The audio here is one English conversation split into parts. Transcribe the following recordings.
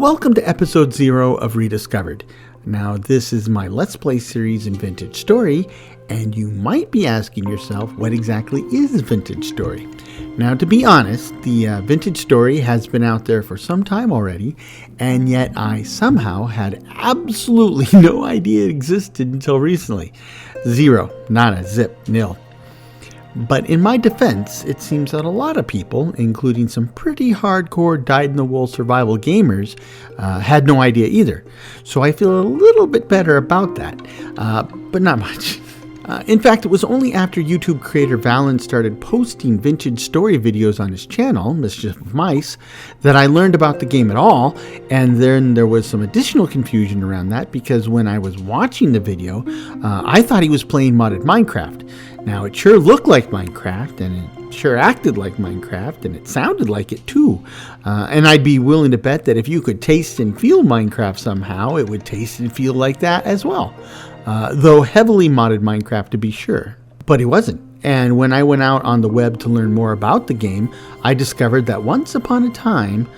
Welcome to episode 0 of Rediscovered. Now, this is my Let's Play series in Vintage Story, and you might be asking yourself, what exactly is Vintage Story? Now, to be honest, the Vintage Story has been out there for some time already, and yet I somehow had absolutely no idea it existed until recently. Zero, nada, zip, nil. But in my defense, it seems that a lot of people, including some pretty hardcore dyed-in-the-wool survival gamers, had no idea either. So I feel a little bit better about that, but not much. In fact, it was only after YouTube creator Valen started posting vintage story videos on his channel, Mischief of Mice, that I learned about the game at all, and then there was some additional confusion around that because when I was watching the video, I thought he was playing modded Minecraft. Now, it sure looked like Minecraft, and it sure acted like Minecraft, and it sounded like it too. And I'd be willing to bet that if you could taste and feel Minecraft somehow, it would taste and feel like that as well. Though heavily modded Minecraft to be sure. But it wasn't. And when I went out on the web to learn more about the game, I discovered that once upon a time,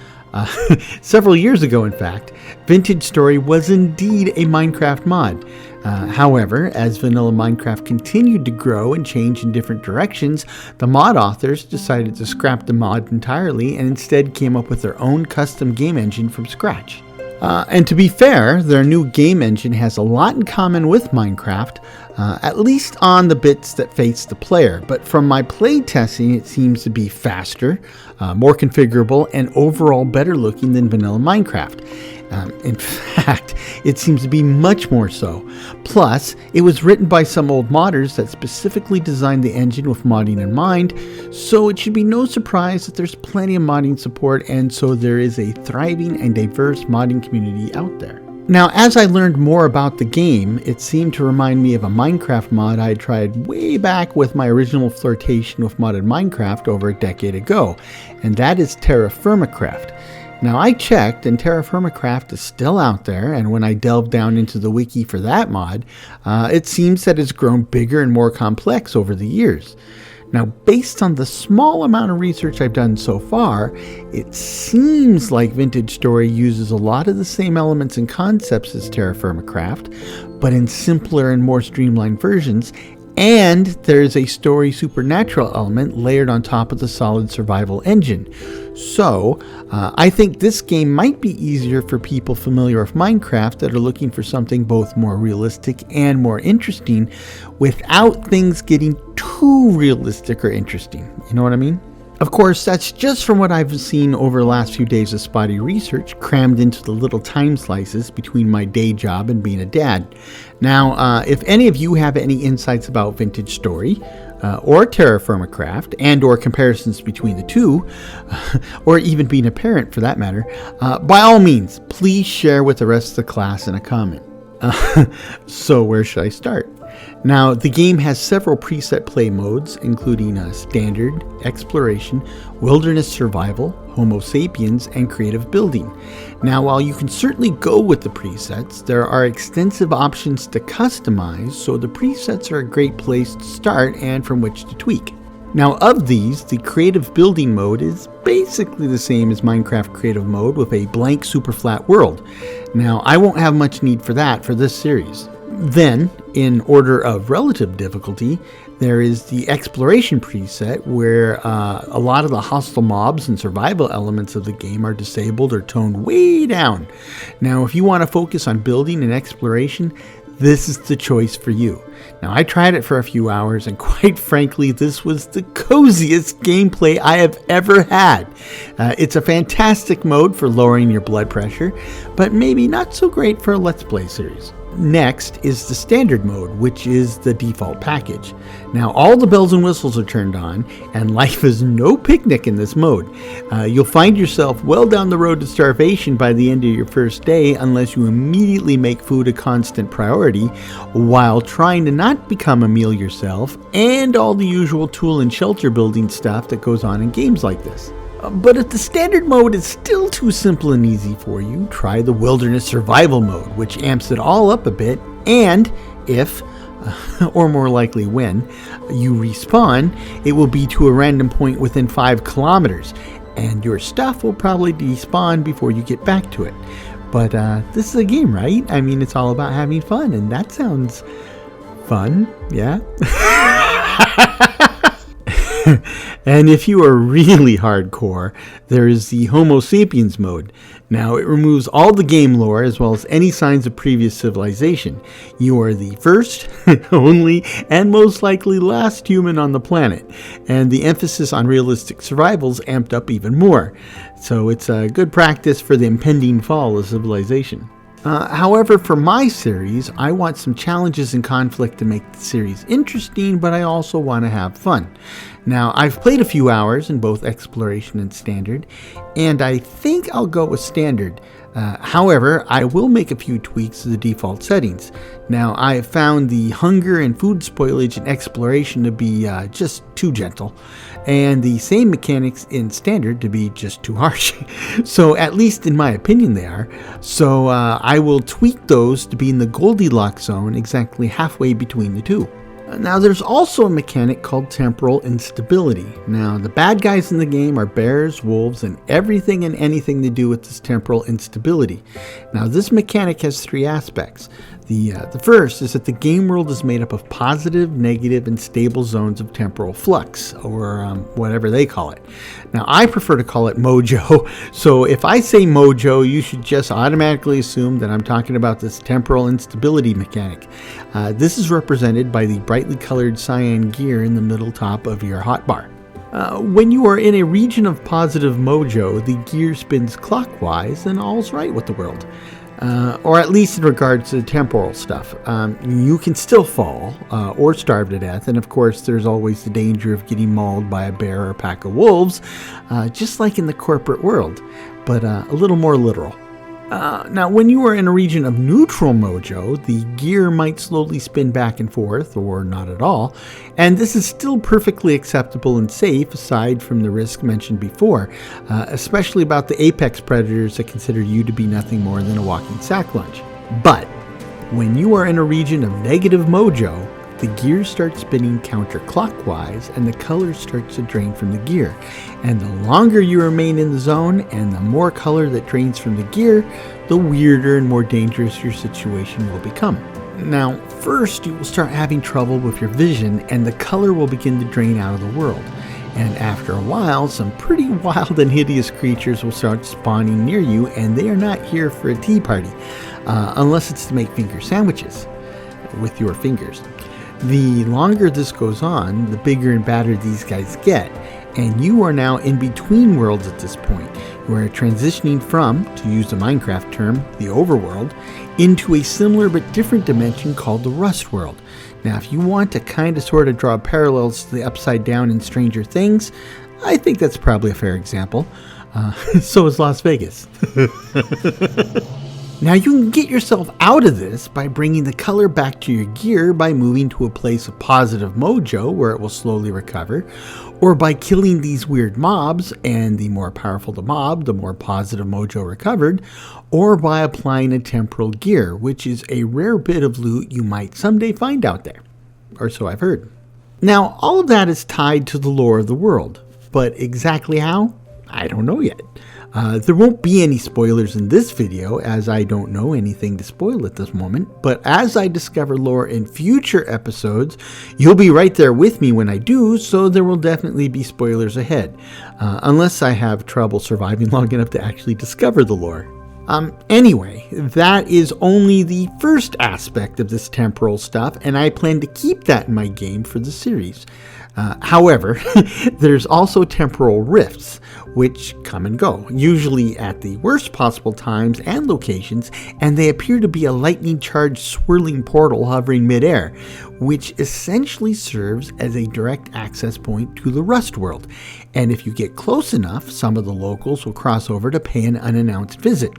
several years ago in fact, Vintage Story was indeed a Minecraft mod. However, as vanilla Minecraft continued to grow and change in different directions, the mod authors decided to scrap the mod entirely and instead came up with their own custom game engine from scratch. And to be fair, their new game engine has a lot in common with Minecraft, at least on the bits that face the player. But from my play testing, it seems to be faster, more configurable, and overall better looking than vanilla Minecraft. In fact, it seems to be much more so. Plus, it was written by some old modders that specifically designed the engine with modding in mind, so it should be no surprise that there's plenty of modding support, and so there is a thriving and diverse modding community out there. Now, as I learned more about the game, it seemed to remind me of a Minecraft mod I tried way back with my original flirtation with modded Minecraft over a decade ago, and that is Terra Firmacraft. Now, I checked, and Terra Firmacraft is still out there, and when I delved down into the wiki for that mod, it seems that it's grown bigger and more complex over the years. Now, based on the small amount of research I've done so far, it seems like Vintage Story uses a lot of the same elements and concepts as Terra Firmacraft, but in simpler and more streamlined versions, and there's a story supernatural element layered on top of the solid survival engine. So, I think this game might be easier for people familiar with Minecraft that are looking for something both more realistic and more interesting without things getting too realistic or interesting. You know what I mean? Of course, that's just from what I've seen over the last few days of spotty research crammed into the little time slices between my day job and being a dad. Now, if any of you have any insights about Vintage Story, or Terra Firmacraft, and or comparisons between the two, or even being a parent for that matter, by all means, please share with the rest of the class in a comment. So where should I start? Now, the game has several preset play modes, including Standard, Exploration, Wilderness Survival, Homo Sapiens, and Creative Building. Now, while you can certainly go with the presets, there are extensive options to customize, so the presets are a great place to start and from which to tweak. Now, of these, the Creative Building mode is basically the same as Minecraft Creative Mode with a blank super flat world. Now, I won't have much need for that for this series. Then, in order of relative difficulty, there is the Exploration preset where a lot of the hostile mobs and survival elements of the game are disabled or toned way down. Now, if you want to focus on building and exploration, this is the choice for you. Now, I tried it for a few hours, and quite frankly, this was the coziest gameplay I have ever had. It's a fantastic mode for lowering your blood pressure, but maybe not so great for a Let's Play series. Next is the Standard mode, which is the default package. Now, all the bells and whistles are turned on, and life is no picnic in this mode. You'll find yourself well down the road to starvation by the end of your first day unless you immediately make food a constant priority while trying to not become a meal yourself, and all the usual tool and shelter building stuff that goes on in games like this. But if the Standard mode is still too simple and easy for you, try the Wilderness Survival mode, which amps it all up a bit, and if, or more likely when, you respawn, it will be to a random point within 5 kilometers. and your stuff will probably despawn before you get back to it. But this is a game, right? I mean, it's all about having fun, and that sounds fun, yeah? And if you are really hardcore, there is the Homo sapiens mode. Now, it removes all the game lore as well as any signs of previous civilization. You are the first, only, and most likely last human on the planet. And the emphasis on realistic survival's amped up even more. So it's a good practice for the impending fall of civilization. However, for my series, I want some challenges and conflict to make the series interesting, but I also want to have fun. Now, I've played a few hours in both Exploration and Standard, and I think I'll go with Standard. However, I will make a few tweaks to the default settings. Now, I have found the hunger and food spoilage in Exploration to be just too gentle, and the same mechanics in Standard to be just too harsh. So, at least in my opinion they are. So, I will tweak those to be in the Goldilocks zone, exactly halfway between the two. Now, there's also a mechanic called temporal instability. Now, the bad guys in the game are bears, wolves, and everything and anything to do with this temporal instability. Now, this mechanic has three aspects. The first is that the game world is made up of positive, negative, and stable zones of temporal flux, or whatever they call it. Now, I prefer to call it mojo, so if I say mojo, you should just automatically assume that I'm talking about this temporal instability mechanic. This is represented by the brightly colored cyan gear in the middle top of your hotbar. When you are in a region of positive mojo, the gear spins clockwise and all's right with the world. Or at least in regards to the temporal stuff. You can still fall or starve to death, and of course there's always the danger of getting mauled by a bear or a pack of wolves, just like in the corporate world, but a little more literal. Now, when you are in a region of neutral mojo, the gear might slowly spin back and forth, or not at all, and this is still perfectly acceptable and safe aside from the risk mentioned before, especially about the apex predators that consider you to be nothing more than a walking sack lunch. But when you are in a region of negative mojo, the gear starts spinning counterclockwise and the color starts to drain from the gear. And the longer you remain in the zone and the more color that drains from the gear, the weirder and more dangerous your situation will become. Now, first you will start having trouble with your vision and the color will begin to drain out of the world. And after a while, some pretty wild and hideous creatures will start spawning near you, and they are not here for a tea party, unless it's to make finger sandwiches with your fingers. The longer this goes on, the bigger and badder these guys get, and you are now in between worlds at this point. You are transitioning from, to use the Minecraft term, the overworld, into a similar but different dimension called the Rust world. Now, if you want to kind of sort of draw parallels to the Upside Down in Stranger Things, I think that's probably a fair example. So is Las Vegas. Now, you can get yourself out of this by bringing the color back to your gear by moving to a place of positive mojo where it will slowly recover, or by killing these weird mobs, and the more powerful the mob, the more positive mojo recovered, or by applying a temporal gear, which is a rare bit of loot you might someday find out there, or so I've heard. Now, all of that is tied to the lore of the world, but exactly how? I don't know yet. There won't be any spoilers in this video, as I don't know anything to spoil at this moment, but as I discover lore in future episodes, you'll be right there with me when I do, so there will definitely be spoilers ahead, unless I have trouble surviving long enough to actually discover the lore. Anyway, that is only the first aspect of this temporal stuff, and I plan to keep that in my game for the series. However, there's also temporal rifts, which come and go, usually at the worst possible times and locations, and they appear to be a lightning-charged swirling portal hovering midair, which essentially serves as a direct access point to the Rust world. And if you get close enough, some of the locals will cross over to pay an unannounced visit.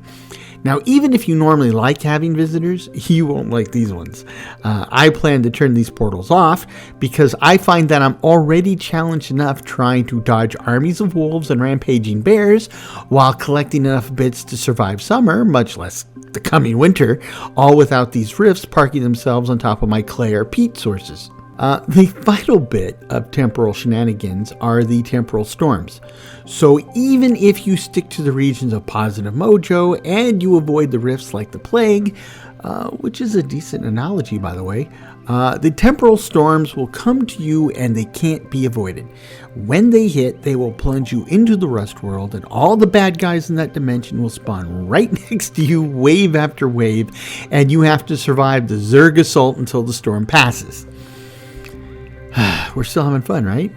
Now, even if you normally like having visitors, you won't like these ones. I plan to turn these portals off because I find that I'm already challenged enough trying to dodge armies of wolves and rampaging bears while collecting enough bits to survive summer, much less the coming winter, all without these rifts parking themselves on top of my clay or peat sources. The final bit of Temporal Shenanigans are the temporal storms. So even if you stick to the regions of positive mojo and you avoid the rifts like the plague, which is a decent analogy by the way, the temporal storms will come to you and they can't be avoided. When they hit, they will plunge you into the Rust world and all the bad guys in that dimension will spawn right next to you wave after wave, and you have to survive the Zerg assault until the storm passes. We're still having fun, right?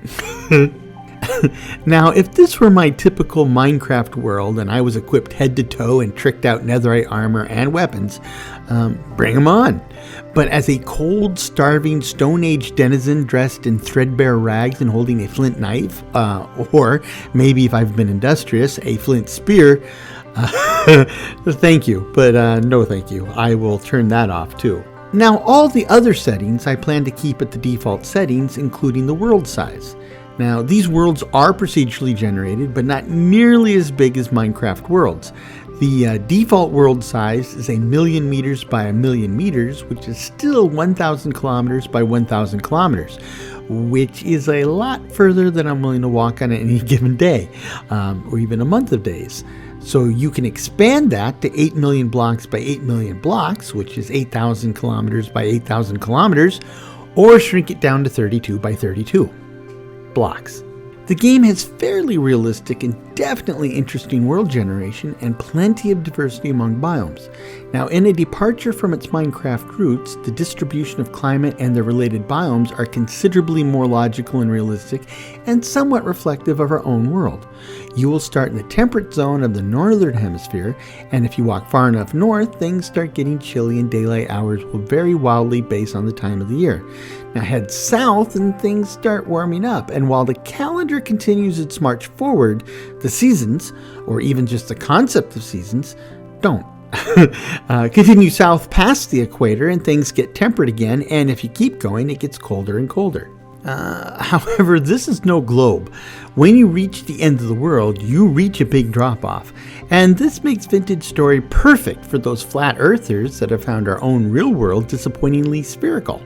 Now, if this were my typical Minecraft world and I was equipped head to toe and tricked out netherite armor and weapons, bring them on. But as a cold, starving, Stone Age denizen dressed in threadbare rags and holding a flint knife, or maybe if I've been industrious, a flint spear, thank you, but no thank you. I will turn that off too. Now, all the other settings I plan to keep at the default settings, including the world size. Now, these worlds are procedurally generated, but not nearly as big as Minecraft worlds. The default world size is 1,000,000 meters by 1,000,000 meters, which is still 1,000 kilometers by 1,000 kilometers, which is a lot further than I'm willing to walk on any given day, or even a month of days. So you can expand that to 8,000,000 blocks by 8,000,000 blocks, which is 8,000 kilometers by 8,000 kilometers, or shrink it down to 32 by 32 blocks. The game has fairly realistic and definitely interesting world generation and plenty of diversity among biomes. Now, in a departure from its Minecraft roots, the distribution of climate and the related biomes are considerably more logical and realistic and somewhat reflective of our own world. You will start in the temperate zone of the northern hemisphere, and if you walk far enough north, things start getting chilly and daylight hours will vary wildly based on the time of the year. Now head south and things start warming up, and while the calendar continues its march forward, the seasons, or even just the concept of seasons, don't. Continue south past the equator and things get temperate again, and if you keep going, it gets colder and colder. However, this is no globe. When you reach the end of the world, you reach a big drop-off, and this makes Vintage Story perfect for those flat earthers that have found our own real world disappointingly spherical.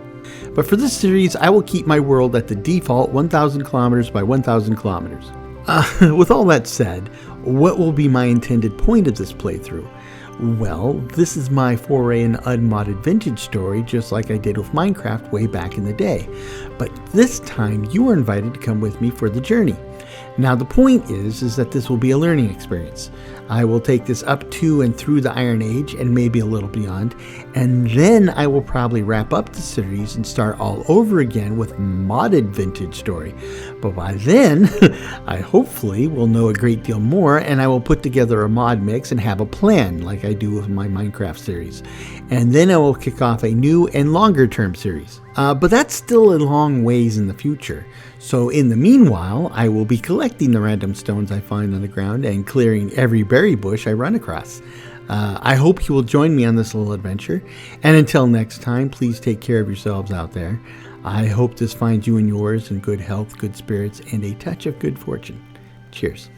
But for this series, I will keep my world at the default 1,000 kilometers by 1,000 kilometers. With all that said, what will be my intended point of this playthrough? Well, this is my foray in unmodded Vintage Story, just like I did with Minecraft way back in the day. But this time, you are invited to come with me for the journey. Now, the point is that this will be a learning experience. I will take this up to and through the Iron Age and maybe a little beyond, and then I will probably wrap up the series and start all over again with modded Vintage Story. But by then, I hopefully will know a great deal more, and I will put together a mod mix and have a plan like I do with my Minecraft series. And then I will kick off a new and longer term series. But that's still a long ways in the future. So in the meanwhile, I will be collecting the random stones I find on the ground and clearing every berry bush I run across. I hope you will join me on this little adventure. And until next time, please take care of yourselves out there. I hope this finds you and yours in good health, good spirits, and a touch of good fortune. Cheers.